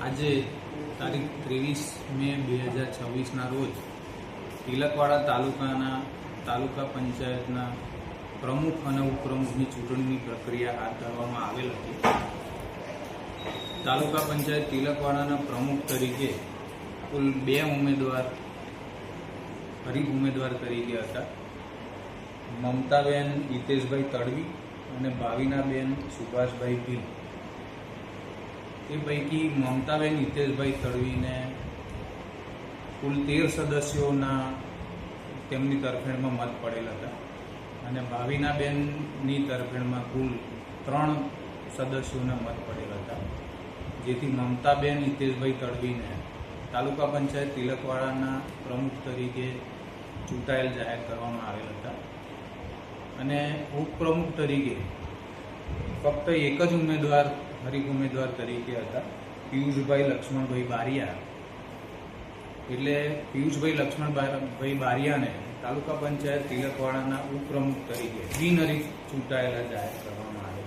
આજે તારીખ 23 મે 2026ના રોજ તિલકવાડા તાલુકા પંચાયતના પ્રમુખ અને ઉપપ્રમુખની ચૂંટણીની પ્રક્રિયા હાથ ધરવામાં આવેલ હતી. તાલુકા પંચાયત તિલકવાડાના પ્રમુખ તરીકે કુલ 2 હરીફ ઉમેદવાર તરીકે હતા. મમતાબેન હિતેશભાઈ તડવી અને ભાવિનાબેન સુભાષભાઈ ભીલ. એ પૈકી મમતાબેન હિતેશભાઈ તડવીને કુલ 13 સદસ્યોના તેમની તરફેણમાં મત પડેલ હતા અને ભાવિનાબેનની તરફેણમાં કુલ 3 સદસ્યોના મત પડેલ હતા, જેથી મમતાબેન હિતેશભાઈ તડવીને તાલુકા પંચાયત તિલકવાડાના પ્રમુખ તરીકે ચૂંટાયેલ જાહેર કરવામાં આવેલ હતા. અને ઉપપ્રમુખ તરીકે ફક્ત એક જ હરીફ ઉમેદવાર તરીકે હતા, પિયુષભાઈ લક્ષ્મણભાઈ બારિયા. એટલે પિયુષભાઈ લક્ષ્મણભાઈ બારિયાને તાલુકા પંચાયત તિલકવાડાના ઉપપ્રમુખ તરીકે બિનહરીફ ચૂંટાયેલા જાહેર કરવામાં આવેલ